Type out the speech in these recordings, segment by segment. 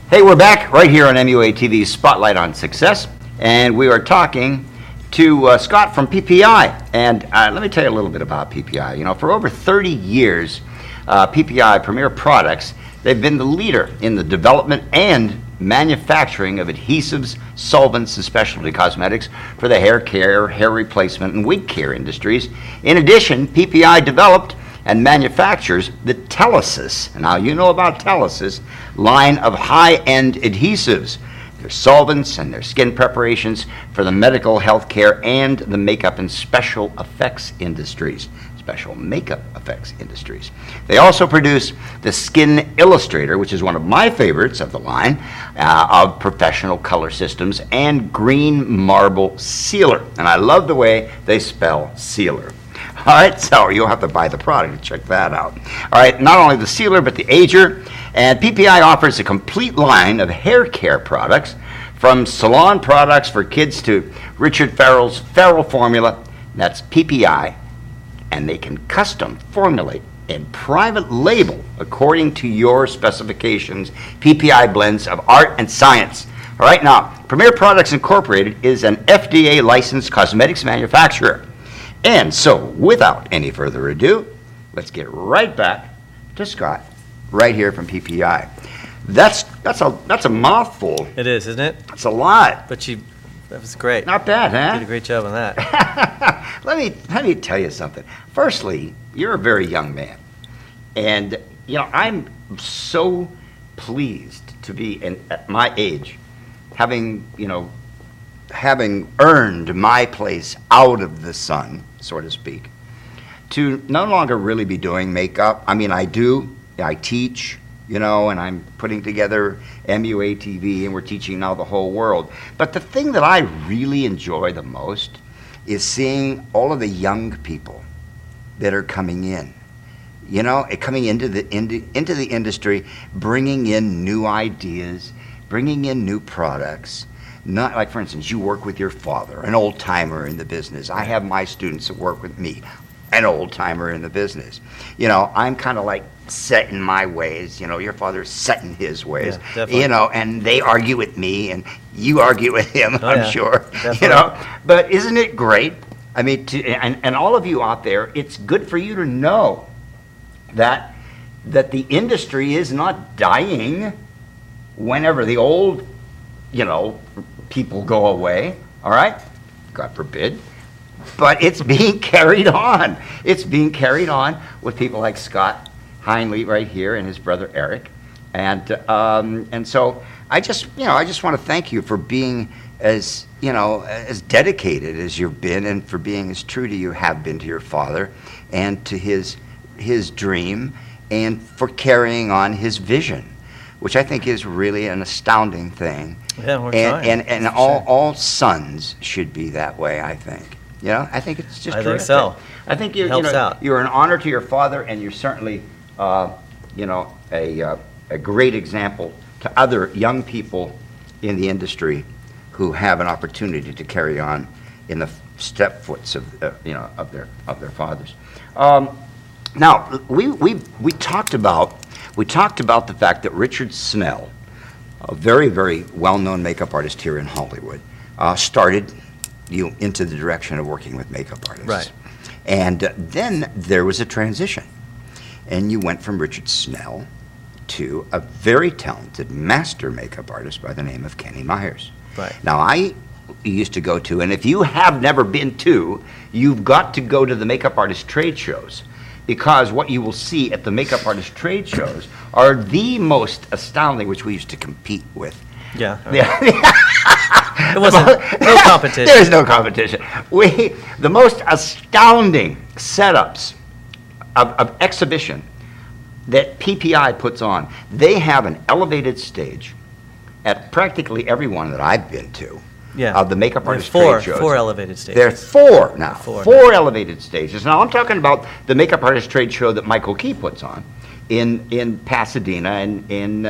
Hey, we're back right here on MUA TV's Spotlight on Success, and we are talking to Scott from PPI. And let me tell you a little bit about PPI. You know, for over 30 years, PPI Premier Products, they've been the leader in the development and manufacturing of adhesives, solvents, and specialty cosmetics for the hair care, hair replacement, and wig care industries. In addition, PPI developed and manufactures the Telesis, now you know about Telesis, line of high-end adhesives, their solvents and their skin preparations for the medical, healthcare, and the makeup and special effects industries. Special makeup effects industries. They also produce the Skin Illustrator, which is one of my favorites of the line, of professional color systems, and Green Marble Sealer. And I love the way they spell sealer. All right, so you'll have to buy the product to check that out. All right, not only the sealer, but the ager. And PPI offers a complete line of hair care products, from salon products for kids to Richard Farrell's Farrell formula. That's PPI. And they can custom formulate and private label according to your specifications PPI blends of art and science. All right, now, Premier Products Incorporated is an FDA licensed cosmetics manufacturer. And so, without any further ado, let's get right back to Scott, right here from PPI. That's a mouthful. It is, isn't it? That's a lot. But that was great. Not bad, huh? You did a great job on that. Let me tell you something. Firstly, you're a very young man, and you know I'm so pleased to be at my age, having earned my place out of the sun, so to speak, to no longer really be doing makeup. I mean, I teach, and I'm putting together MUA TV, and we're teaching now the whole world. But the thing that I really enjoy the most is seeing all of the young people that are coming in, coming into the industry, bringing in new ideas, bringing in new products. Not like, for instance, you work with your father, an old timer in the business. I have my students that work with me, an old timer in the business. I'm kind of like set in my ways. Your father's set in his ways. Yeah, and they argue with me, and you argue with him. I'm sure. Definitely. But isn't it great? I mean, and all of you out there, it's good for you to know that the industry is not dying whenever the old, people go away, all right? God forbid. But it's being carried on. It's being carried on with people like Scott Heinley right here and his brother Eric. And so I just want to thank you for being as dedicated as you've been, and for being as true to you have been to your father and to his dream, and for carrying on his vision, which I think is really an astounding thing. Yeah, we're trying. And all sons should be that way, I think. I think it's just terrific. I think so. I think helps out. You're an honor to your father, and you're certainly, a great example to other young people in the industry who have an opportunity to carry on in the stepfoots of their fathers. Now we talked about the fact that Richard Snell, a very, very well-known makeup artist here in Hollywood, started you into the direction of working with makeup artists. Right. And then there was a transition, and you went from Richard Snell to a very talented master makeup artist by the name of Kenny Myers. Right. Now, I used to go to, and if you have never been to, you've got to go to the makeup artist trade shows, because what you will see at the makeup artist trade shows are the most astounding, which we used to compete with. Yeah. It wasn't, no competition. There's no competition. The most astounding setups of exhibition that PPI puts on, they have an elevated stage at practically every one that I've been to. Yeah. Of the makeup artist trade shows. Four elevated stages. There's four now. Four elevated stages. Now I'm talking about the makeup artist trade show that Michael Key puts on in Pasadena and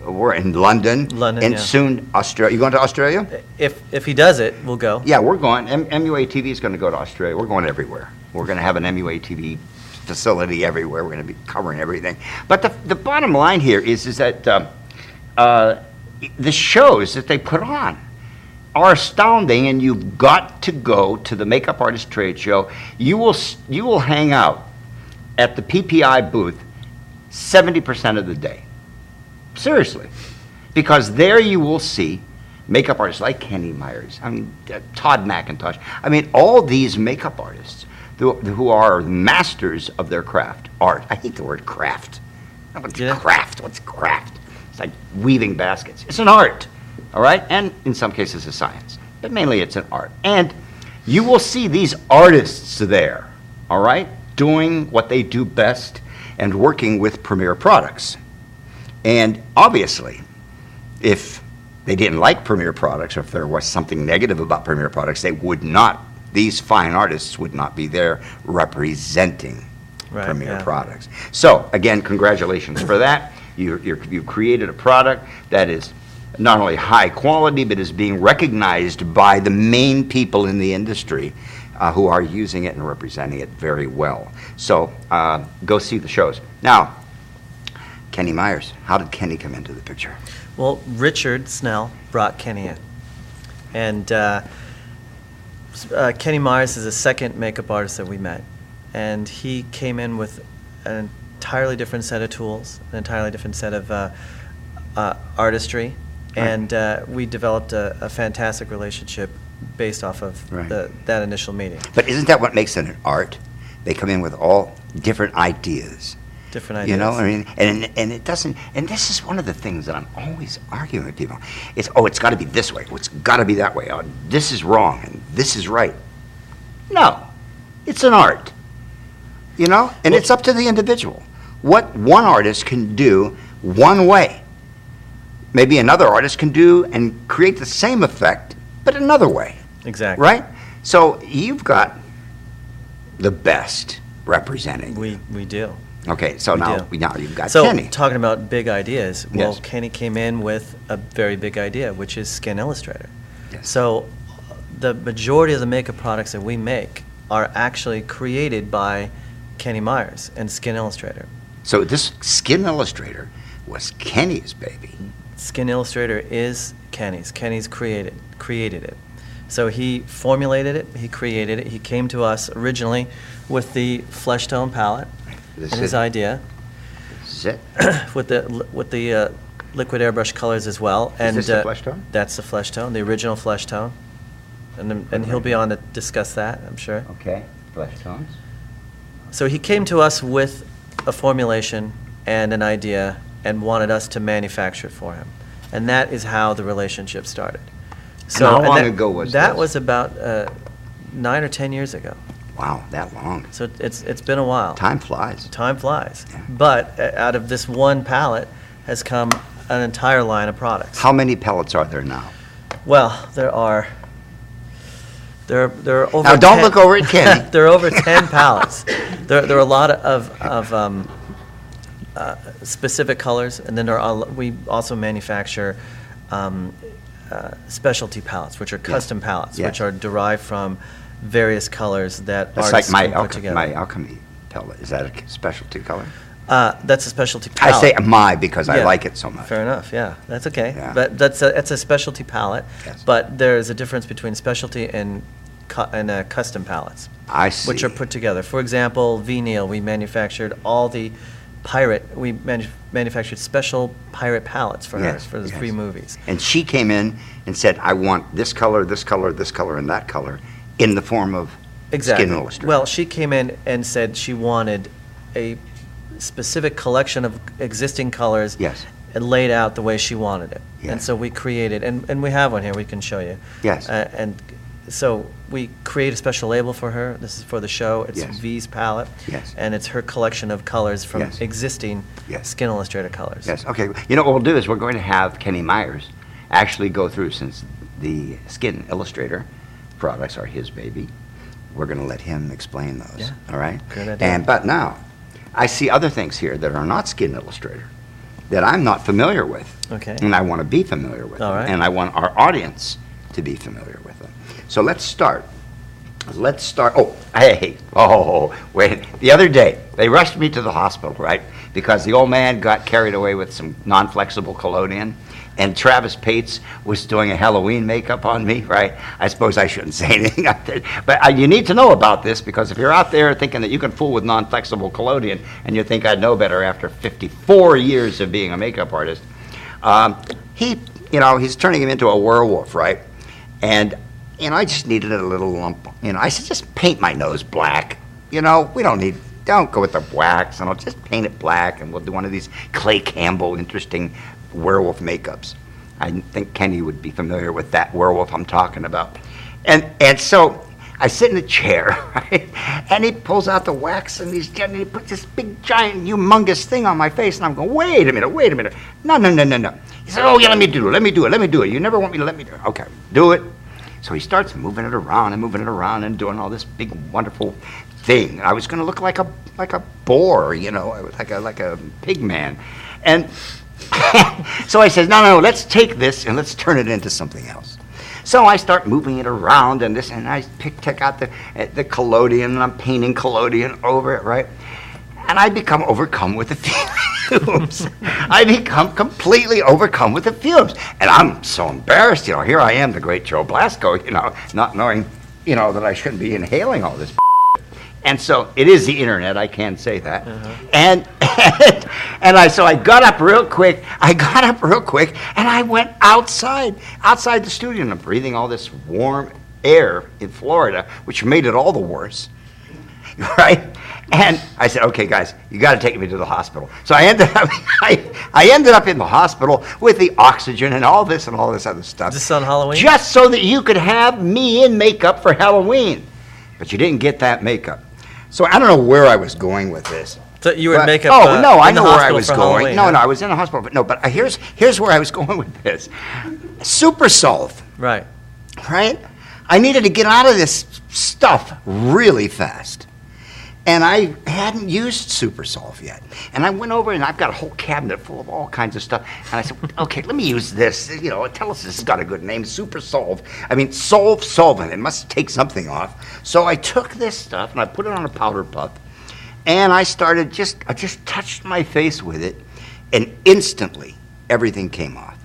we're in London. And soon Australia. You going to Australia? If he does it, we'll go. Yeah, we're going. MUA TV is going to go to Australia. We're going everywhere. We're going to have an MUA TV facility everywhere. We're going to be covering everything. But the bottom line here is that the shows that they put on are astounding, and you've got to go to the Makeup Artist Trade Show. You will hang out at the PPI booth 70% of the day. Seriously. Because there you will see makeup artists like Kenny Myers, Todd McIntosh. All these makeup artists who are masters of their craft, art. I hate the word craft. What's craft? What's craft? It's like weaving baskets. It's an art, all right? And in some cases a science, but mainly it's an art. And you will see these artists there, all right, doing what they do best and working with premier products. And obviously, if they didn't like premier products, or if there was something negative about premier products, these fine artists would not be there representing premier products. So again, congratulations for that. You've created a product that is not only high quality, but is being recognized by the main people in the industry who are using it and representing it very well. So go see the shows. Now, Kenny Myers, how did Kenny come into the picture? Well, Richard Snell brought Kenny in. And Kenny Myers is the second makeup artist that we met. And he came in with an entirely different set of tools, an entirely different set of artistry. And we developed a fantastic relationship based off of that initial meeting. But isn't that what makes it an art? They come in with all different ideas. Different ideas. You know, and it doesn't, and this is one of the things that I'm always arguing with people. It's got to be this way, it's got to be that way, this is wrong, and this is right. No, it's an art, you know, and it's up to the individual. What one artist can do one way, maybe another artist can do and create the same effect, but another way. Exactly. Right? So you've got the best representing. We do. Okay, so now you've got so, Kenny. Talking about big ideas, well, Yes. Kenny came in with a very big idea, which is Skin Illustrator. Yes. So the majority of the makeup products that we make are actually created by Kenny Myers and Skin Illustrator. So this Skin Illustrator was Kenny's baby. Skin Illustrator is Kenny's. Kenny's created it. So he formulated it, he created it. He came to us originally with the flesh tone palette. And his idea, with the liquid airbrush colors as well. And is this the flesh tone? That's the flesh tone, the original flesh tone. And he'll be on to discuss that, I'm sure. Okay, flesh tones. So he came to us with a formulation and an idea and wanted us to manufacture it for him. And that is how the relationship started. So how long ago was that? That this? was about 9 or 10 years ago. Wow, that long. So it's been a while. Time flies. Time flies. Yeah. But out of this one palette has come an entire line of products. How many pellets are there now? Well, there are over. Now, don't 10 look over at Kenny. There are over 10 palettes. There are a lot of specific colors, and then we also manufacture specialty palettes, which are custom palettes, which are derived from various colors that That's artists like can put together. my alchemy pellet. Is that a specialty color? That's a specialty palette. I say because I like it so much. Fair enough, yeah. That's okay. Yeah. But it's a specialty palette. Yes. But there's a difference between specialty and custom palettes. I see. Which are put together. For example, V-Neil, we manufactured all the we manufactured special pirate palettes for her, for the 3 movies. And she came in and said, I want this color, this color, this color, and that color in the form of Skin Illustrator. Well, she came in and said she wanted a specific collection of existing colors and laid out the way she wanted it. Yes. And so we created, and we have one here we can show you. Yes. And so we create a special label for her. This is for the show. It's V's palette. Yes. And it's her collection of colors from existing Skin Illustrator colors. Yes, okay. You know what we'll do is we're going to have Kenny Myers actually go through, since the Skin Illustrator products are his baby, we're going to let him explain those. Yeah. All right? Good idea. But now, I see other things here that are not Skin Illustrator that I'm not familiar with. Okay. And I want to be familiar with All them. right. And I want our audience to be familiar with them. So let's start. let's start. Oh, hey, wait. The other day, they rushed me to the hospital, right? Because the old man got carried away with some non-flexible collodion, and Travis Pates was doing a Halloween makeup on me, right? I suppose I shouldn't say anything out there, but you need to know about this, because if you're out there thinking that you can fool with non-flexible collodion, and you think I'd know better after 54 years of being a makeup artist, he's turning him into a werewolf, right? And I just needed a little lump. I said, just paint my nose black. We don't go with the wax, and I'll just paint it black, and we'll do one of these Clay Campbell interesting werewolf makeups. I think Kenny would be familiar with that werewolf I'm talking about. And so I sit in a chair, right? And he pulls out the wax, and he puts this big, giant, humongous thing on my face, and I'm going, wait a minute. No. He said, oh, yeah, let me do it. You never want me to let me do it. Okay, do it. So he starts moving it around and doing all this big, wonderful thing. I was going to look like a boar, like a pig man. And so I said, no, let's take this and let's turn it into something else. So I start moving it around and I take out the collodion, and I'm painting collodion over it, right? And I become overcome with the fumes. I become completely overcome with the fumes. And I'm so embarrassed, here I am, the great Joe Blasco, not knowing, that I shouldn't be inhaling all this. And so it is the internet, I can say that. And so I got up real quick, and I went outside the studio, and I'm breathing all this warm air in Florida, which made it all the worse, right? And I said, okay, guys, you got to take me to the hospital. So I ended up in the hospital with the oxygen and all this other stuff. Just on Halloween? Just so that you could have me in makeup for Halloween. But you didn't get that makeup. So I don't know where I was going with this. So you were in makeup. Oh no, I know where I was Halloween, going. No, I was in the hospital, but here's where I was going with this. Super Solve. Right. I needed to get out of this stuff really fast, and I hadn't used Super Solve yet. And I went over, and I've got a whole cabinet full of all kinds of stuff. And I said, okay, let me use this. Tell us this has got a good name, Super Solve. I mean, solvent. It must take something off. So I took this stuff and I put it on a powder puff. And I just touched my face with it, and instantly everything came off.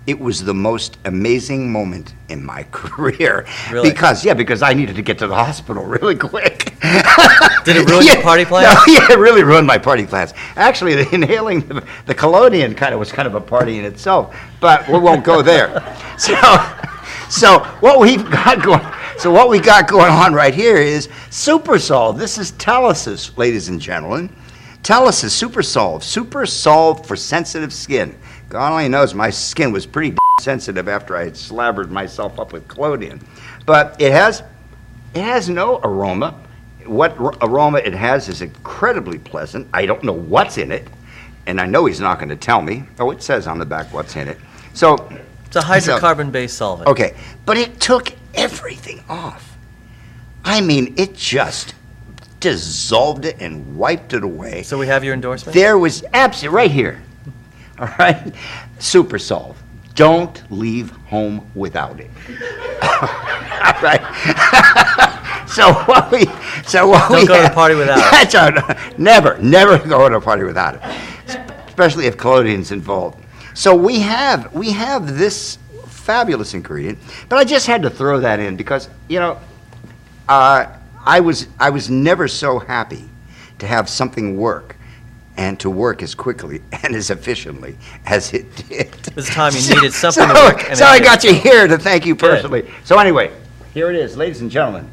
It was the most amazing moment in my career. Really? Because I needed to get to the hospital really quick. Did it ruin your party plans? No, it really ruined my party plans. Actually, inhaling the collodion was kind of a party in itself, but we won't go there. So what we got going on right here is Super Solve. This is Telesis, ladies and gentlemen. Telesis Super Solve. Super Solve for sensitive skin. God only knows my skin was pretty sensitive after I had slabbered myself up with collodion. But it has no aroma. What aroma it has is incredibly pleasant. I don't know what's in it, and I know he's not going to tell me. Oh, it says on the back what's in it. So it's a hydrocarbon-based solvent. Okay, but it took everything off. I mean, it just dissolved it and wiped it away. So we have your endorsement? There was absolutely right here. All right, Super Solve. Don't leave home without it. All right. Don't go to a party without it. Never go to a party without it, especially if collodion's involved. So we have this fabulous ingredient, but I just had to throw that in because I was never so happy to have something work and to work as quickly and as efficiently as it did. This time you needed something to work. So I got you here to thank you personally. Good. So anyway, here it is, ladies and gentlemen.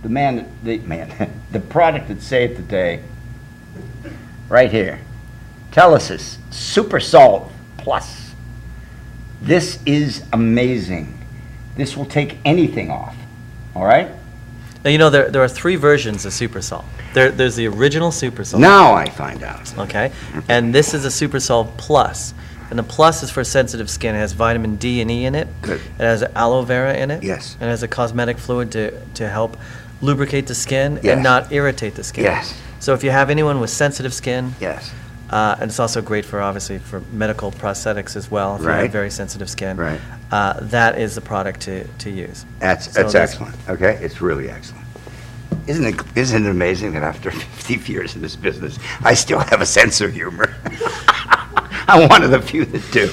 The product that saved the day, right here. Telesis Super Solve Plus. This is amazing. This will take anything off. All right? Now, there are 3 versions of Super Solve. There's the original Super Solve. Now I find out. Okay. And this is a Super Solve Plus. And the Plus is for sensitive skin. It has vitamin D and E in it. Good. It has aloe vera in it. Yes. And it has a cosmetic fluid to help lubricate the skin and not irritate the skin. Yes. So if you have anyone with sensitive skin, yes, And it's also great for, obviously, for medical prosthetics as well, if you Right. have very sensitive skin. Right. That is the product to use. That's there's- excellent. Okay, it's really excellent. Isn't it amazing that after 50 years in this business, I still have a sense of humor? I'm one of the few that do.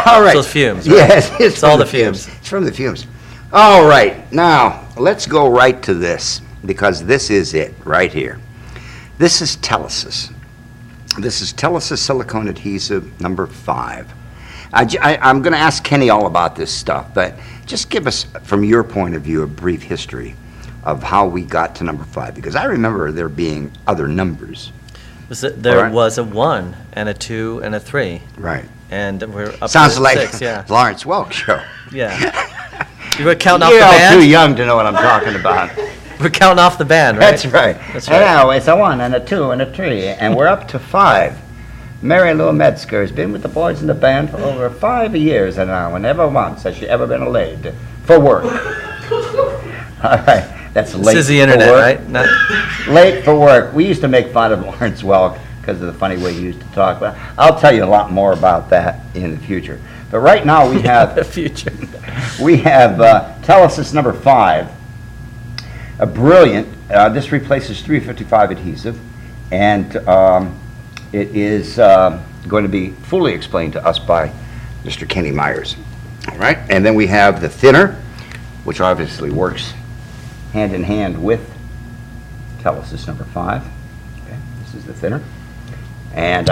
All right. Those fumes, right? Yes, It's all the fumes. It's from the fumes. All right, now let's go right to this, because this is it right here. This is Telesis. This is Telesis silicone adhesive number 5. I'm going to ask Kenny all about this stuff, but just give us, from your point of view, a brief history of how we got to number 5, because I remember there being other numbers. There right. was a 1 and a 2 and a 3. Right. And we're up Sounds to like 6, yeah. Lawrence Welk show. Yeah. You were counting off You're the all band? too young to know what I'm talking about. We're counting off the band, right? That's right. That's right. Now it's a 1 and a 2 and a 3, and we're up to 5. Mary Lou Metzger has been with the boys in the band for over 5 years now, and never once has she ever been late for work. All right. That's late. This is the internet, for work. right? Not Late for work. We used to make fun of Lawrence Welk because of the funny way he used to talk, but I'll tell you a lot more about that in the future. But right now we the have future. Telesis number 5, a brilliant. This replaces 355 adhesive, and it is going to be fully explained to us by Mr. Kenny Myers. All right, and then we have the thinner, which obviously works hand in hand with Telesis number 5. Okay, this is the thinner. And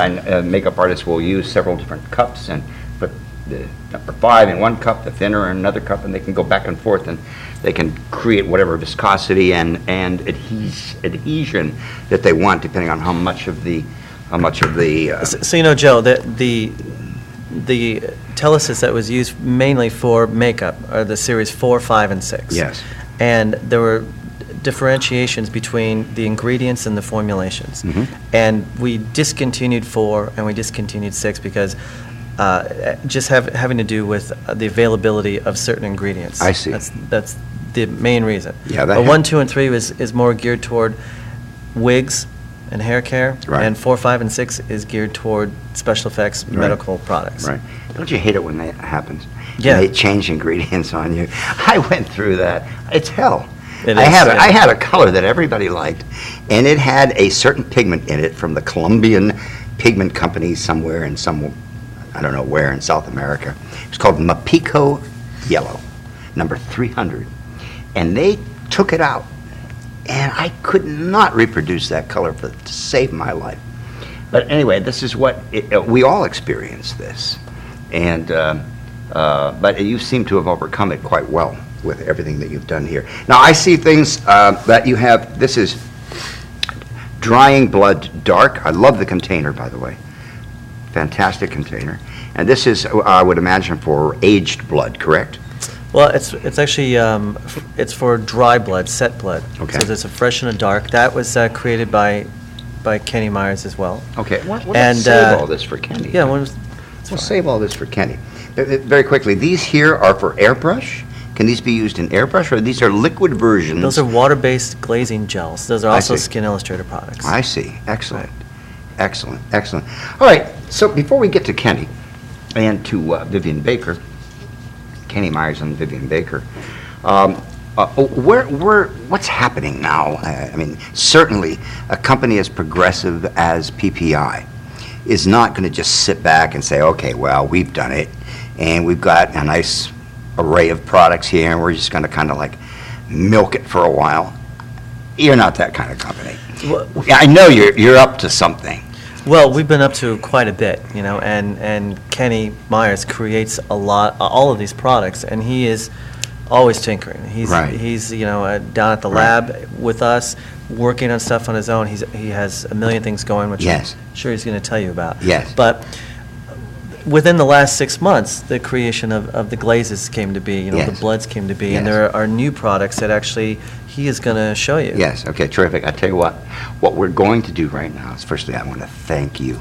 makeup artists will use several different cups and put the number 5 in one cup, the thinner in another cup, and they can go back and forth, and they can create whatever viscosity and adhesion that they want, depending on how much of the So you know, Joe, the Telesis that was used mainly for makeup are the series 4, 5, and 6. Yes. And there were differentiations between the ingredients and the formulations. And we discontinued 4 and we discontinued 6 because just having to do with the availability of certain ingredients. I see. That's the main reason. Yeah, that But 1, 2, and 3 is more geared toward wigs and hair care, Right. and 4, 5, and 6 is geared toward special effects medical products. Right. Don't you hate it when that happens? Yeah. When they change ingredients on you. I went through that. It's hell. It I is, yeah. had a color that everybody liked, and it had a certain pigment in it from the Colombian pigment company somewhere in I don't know where, in South America. It was called Mapico Yellow, number 300. And they took it out, and I could not reproduce that color to save my life. But anyway, this is what we all experience this, and but you seem to have overcome it quite well with everything that you've done here. Now I see things that you have. This is Drying Blood Dark. I love the container, by the way. Fantastic container. And this is, I would imagine, for aged blood, correct? Well, it's actually it's for dry blood, set blood. Okay. So there's a fresh and a dark. That was created by Kenny Myers as well. Okay. We'll And, save all this for Kenny. Yeah, We'll save all this for Kenny. Very quickly, these here are for airbrush. Can these be used in airbrush, or these are liquid versions? those are water-based glazing gels. Those are I also see. Skin Illustrator products. I see. Excellent. Excellent. Excellent. All right. So before we get to Kenny and to Vivian Baker, Kenny Myers and Vivian Baker, what's happening now? I mean, certainly a company as progressive as PPI is not going to just sit back and say, okay, well, we've done it, and we've got a nice array of products here, and we're just going to kind of like milk it for a while. You're not that kind of company. Well, I know you're up to something. Well, we've been up to quite a bit, you know, and Kenny Myers creates all of these products, and he is always tinkering. He's you know, down at the lab with us, working on stuff on his own. He has a million things going, which I'm sure he's going to tell you about. Yes. But within the last 6 months, the creation of the glazes came to be, you know, the bloods came to be, and there are new products that actually he is going to show you. Yes, okay, terrific. I tell you what we're going to do right now is, firstly, I want to thank you.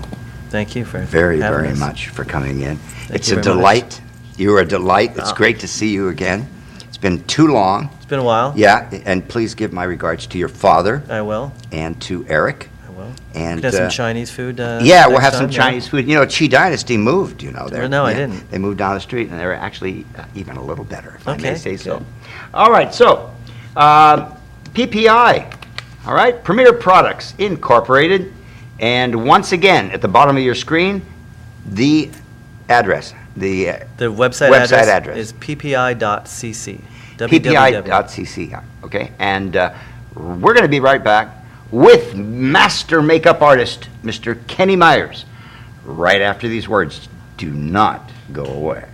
Thank you for very having us. much for coming in. It's you a very delight. much. You're a delight. It's great to see you again. It's been too long. It's been a while. Yeah, and please give my regards to your father I will. and to Eric. I will. And Get some Chinese food. yeah, we'll next have some time, yeah. Chinese food. You know, Qi Dynasty moved. You know, No, I didn't. They moved down the street, and they're actually even a little better, if I may Okay, say so. good. All right, so PPI. All right, Premier Products Incorporated, and once again at the bottom of your screen, the address. The website address is ppi.cc. PPI.cc, okay? And we're going to be right back with master makeup artist, Mr. Kenny Myers, right after these words. Do not go away.